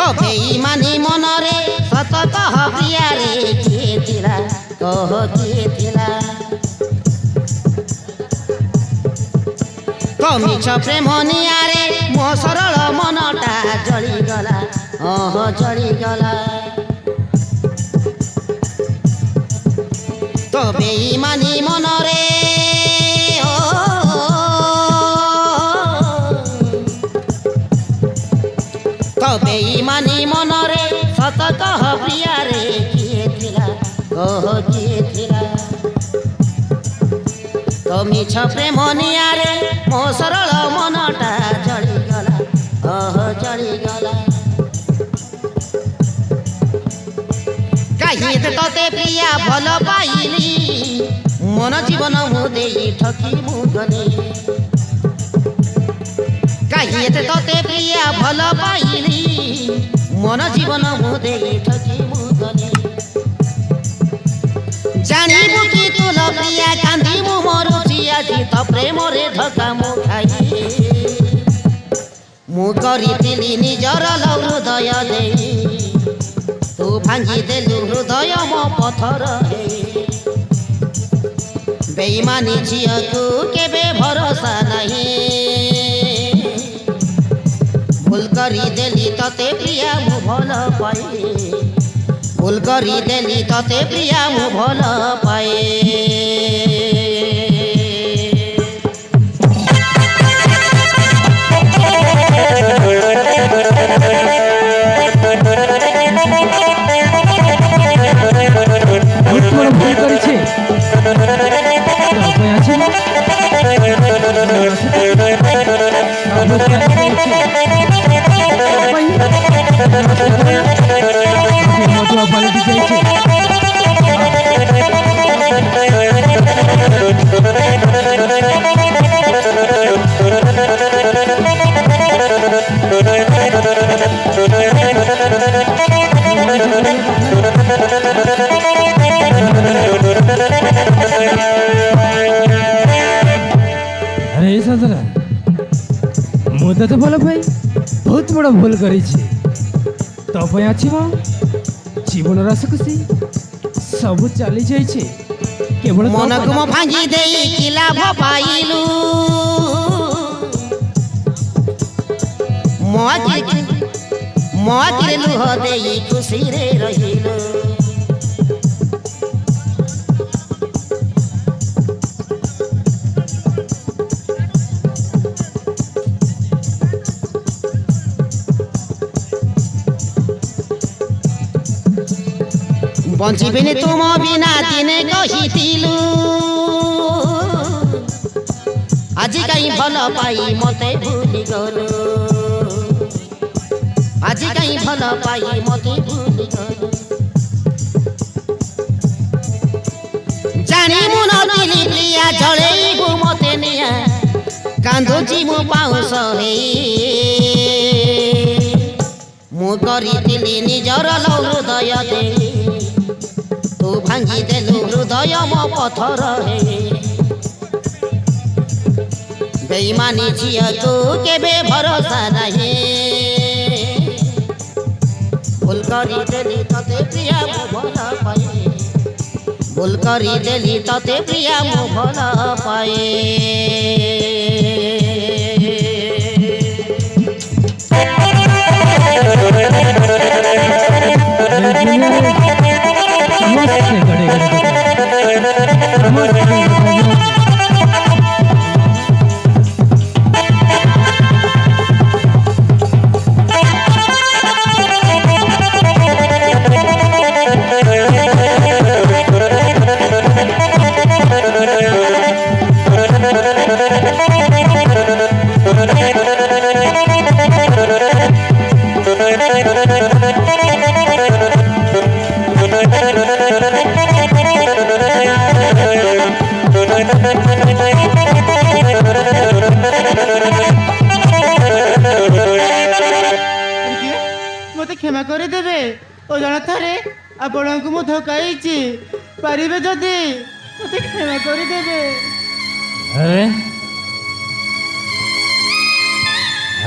तो बेईमानी मनरे सत कह प्रिया रे किए थिला कह किए थिला तो मिछ प्रेम नियारे मो सरल मनटा जली गला जली गला तो बेईमानी मनरे तो बेईमानी मनरे सत कह प्रिया रे किए थिला कह किए थिला तो मिछ प्रेम नियारे मो सरल मनटा जली गला जली गला कहीं तते प्रिया भल पाइली मन जीवन मु देई ठकी मु गली कहीं तते प्रिया भल पाइली मन जीवन मु देई ठकी मु गली जानिबु कि तुल प्रिया कांदी मु मरुची आजी तो प्रेम रे धक्का मु खाई मु करितिली निजर हृदय देई तू भांगी देलु हृदय मो पथर बेईमानी झिया को केबे भरोसा नहीं भूल करी देली तते प्रिया मु भल पाए भूल करी देली तते प्रिया मु भल पाए ভুল করেছে अरे सजरा मुझे तो भल भाई बहुत बड़ भूल कर जीवन रस खुशी सब चली जाइए केवल मन को भांगी देई कि लाभ पाइलु मोर लुह देई खुशी रे रहिलु बंचिबिनी तुम बिना दिने कहिथिलु आज कहीं भल पाई मते भूली गलु आज कहीं भल पाई मते भूली गलु जानी मु नथिली प्रिया झळेइबु मते निया कांदुची मु पाउस हे मु करिथिली निजर हृदय दे तू भांगी देलु हृदय मो पथर हे बेईमानी झिया को केबे भरोसा नहीं भूल करी देली तते प्रिया मु भल पाए भूल करी देली तते प्रिया मु भल पाए मत क्षमा कर देवे ओ जन थारे आपण को मु धकाईची पारिबे जदी मत क्षमा कर देवे। अरे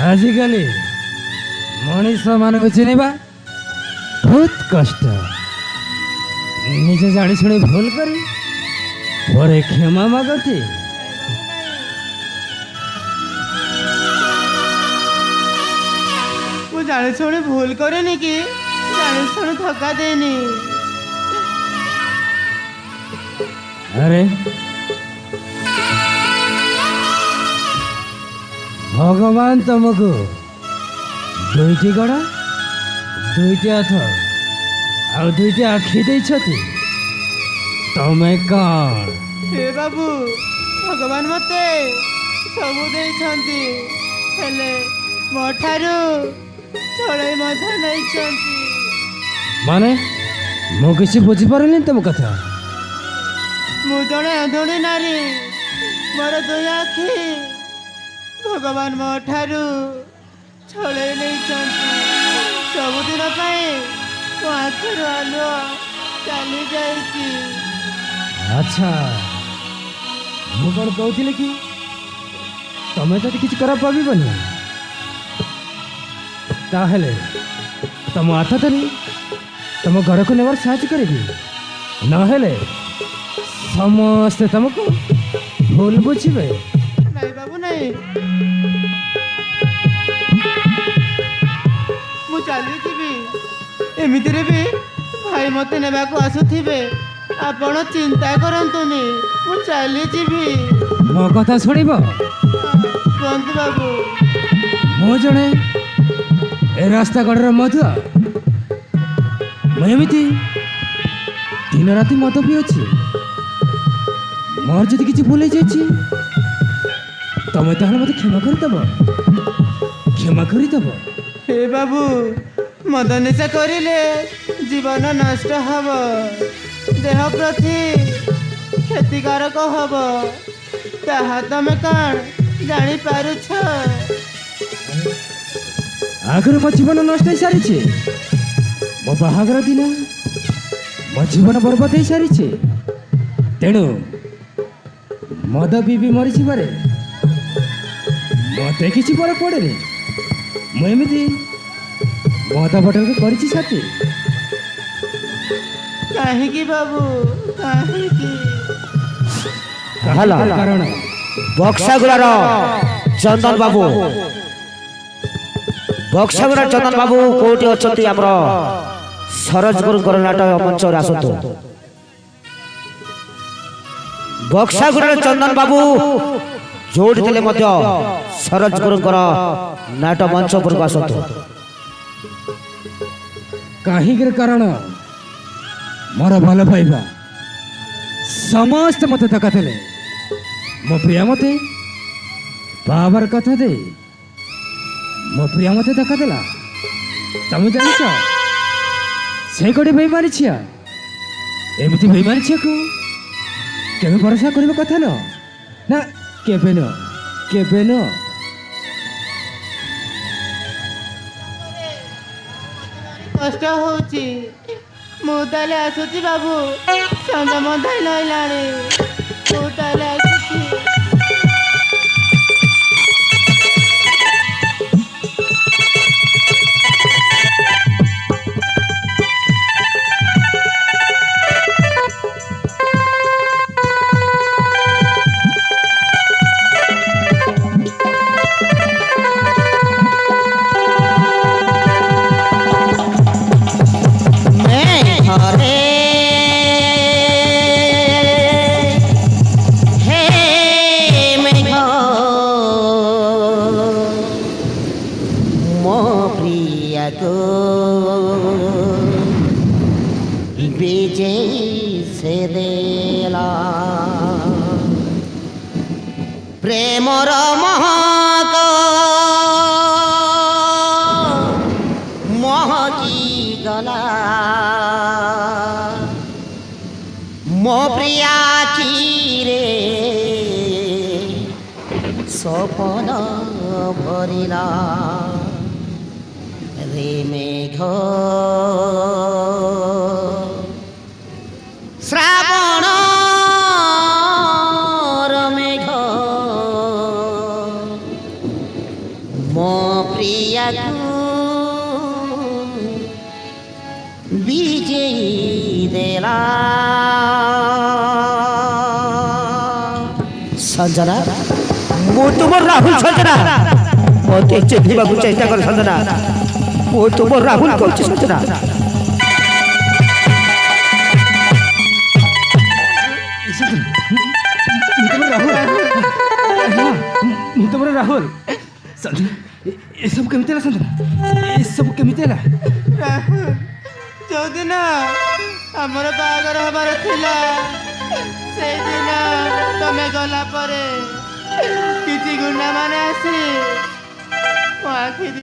आजिकाली ମଣିଷ ମାନଙ୍କୁ ଚିହ୍ନିବା ବହୁତ କଷ୍ଟ। ନିଜେ ଜାଣି ଶୁଣି ଭୁଲ କରି ପରେ କ୍ଷମା ମାଗନ୍ତି। ମୁଁ ଜାଣି ଶୁଣି ଭୁଲ କରେନି କି ଜାଣି ଶୁଣି ଧୋକା ଦେଇନି। ଆରେ ଭଗବାନ ତମକୁ ଦୁଇଟି ଗୋଡ଼, ଦୁଇଟି ହାତ ଆଉ ଦୁଇଟି ଆଖି ଦେଇଛନ୍ତି। ତମେ କ'ଣ? ହେ ବାବୁ, ଭଗବାନ ମତେ ସବୁ ଦେଇଛନ୍ତି, ହେଲେ ମୋ ଠାରୁ ଛଳେଇ ମଧ୍ୟ ନେଇଛନ୍ତି। ମାନେ ମୁଁ କିଛି ବୁଝିପାରିନି ତମ କଥା। ମୁଁ ଜଣେ ଅଧୁଣୀ ନାରୀ, ମୋର ଦୁଇ ଆଖି ଭଗବାନ ମୋ ଠାରୁ ଛଳେଇ ନେଇଛନ୍ତି। ସବୁଦିନ ପାଇଁ ମୋ ଆଖିରୁ ଆଲୁଅ ଚାଲି ଯାଇଛି। ଆଚ୍ଛା, ମୁଁ କ'ଣ କହୁଥିଲି କି ତମେ ଯଦି କିଛି ଖରାପ ଭାବିବନି ତାହେଲେ ତମ ହାତ ଧରି ତମ ଘରକୁ ନେବାର ସାହାଯ୍ୟ କରିବି। ନହେଲେ ସମସ୍ତେ ତମକୁ ଭୁଲ ବୁଝିବେ। ନାଇଁ ବାବୁ ନାଇଁ, ମୁଁ ଚାଲିଯିବି। ଏମିତିରେ ବି ଭାଇ ମତେ ନେବାକୁ ଆସୁଥିବେ, ଆପଣ ଚିନ୍ତା କରନ୍ତୁନି, ମୁଁ ଚାଲିଯିବି। ମୋ କଥା ଶୁଣିବ? କୁହନ୍ତୁ ବାବୁ। ମୁଁ ଜଣେ ଏ ରାସ୍ତା କଡ଼ର ମଧୁଆ। ମୁଁ ଏମିତି ଦିନ ରାତି ମଦ ପିଉଛି। ମୋର ଯଦି କିଛି ଭୁଲ ହେଇଯାଇଛି ତମେ ତାହେଲେ ମୋତେ କ୍ଷମା କରିଦେବ, କ୍ଷମା କରିଦେବ। ହେ ବାବୁ, ମଦ ନିଶା କରିଲେ ଜୀବନ ନଷ୍ଟ ହବ, ଦେହ ପ୍ରତି କ୍ଷତିକାରକ ହବ, ତାହା ତମେ କ'ଣ ଜାଣିପାରୁଛ? ଆଗରୁ ମୋ ଜୀବନ ନଷ୍ଟ ହେଇସାରିଛି। ମୋ ବାହାଘର ଦିନ ମୋ ଜୀବନ ବର୍ବାଦ ହେଇସାରିଛି। ତେଣୁ ମଦ ପିଇ ମରିଯିବାରେ ମୋତେ କିଛି ଫରକ ପଡ଼େନି। ମୁଁ ଏମିତି ମଦ ବଟଲକୁ କରିଛି ସାଥି। କାହିଁକି ବାବୁ, କାହିଁକି? କାରଣ ବକ୍ସାଗୁରାର ଚନ୍ଦନ ବାବୁ, ବକ୍ସାଗୁରାର ଚନ୍ଦନ ବାବୁ କୋଉଠି ଅଛନ୍ତି? ଆମର ସରୋଜ ଗୁରୁଙ୍କର ନାଟକ ମଞ୍ଚରେ ଆସନ୍ତୁ। ବକ୍ସାଗୁରାର ଚନ୍ଦନ ବାବୁ ଯୋଉଠି ଥିଲେ ମଧ୍ୟ ସରୋଜ ଗୁରୁଙ୍କର ନାଟ ମଞ୍ଚ ଉପରକୁ ଆସନ୍ତୁ। କାହିଁକି? କାରଣ ମୋର ଭଲ ପାଇବା ସମସ୍ତେ ମୋତେ ଧୋକା ଦେଲେ। ମୋ ପ୍ରିୟା ମୋତେ ବାବାର କଥା ଦେଇ ମୋ ପ୍ରିୟା ମୋତେ ଧୋକା ଦେଲା। ତମେ ଜାଣିଛ ସେ ଗୋଟେ ବେଇମାନି ଝିଅ। ଏମିତି ବେଇମାନି ଝିଅକୁ କେବେ ଭରସା କରିବା କଥା ନୁହଁ ନା, କେବେ ନୁହଁ, କେବେ ନୁହଁ। କଷ୍ଟ ହଉଛି, ମୁଁ ତାହେଲେ ଆସୁଛି ବାବୁ। ସଞ୍ଜ ମଧ୍ୟ ନଇଲାଣି, ମୁଁ ତାହେଲେ ଆସୁଛି। প্রেমর মহক মহকি গলা মো প্রিয়া রে স্বপন ভরিলা রে মেঘ শ্রাবণ মেঘ মো প্রিয়াକୁ ଭିଜେଇ ଦେଲା ସଞ୍ଜନା ମୁଁ ତୁମର ରାହୁଲ ସଜନା ମୋତେ ଚିହ୍ନିବାକୁ ଚେଷ୍ଟା କର ସଜନା ମୁଁ ତୁମର ରାହୁଲ କହୁଛି ସଜନା ମୁଁ ତମର ରାହୁଲ ସଞ୍ଜନା ଏସବୁ କେମିତି ହେଲା ସଞ୍ଜନା ଏସବୁ କେମିତି ହେଲା ଯୋଉଦିନ ଆମର ବାହାଘର ହବାର ଥିଲା ସେଇଦିନ ତମେ ଗଲା ପରେ କିଛି ଗୁଣ୍ଡା ମାନେ ଆସି ମୋ ଆଖି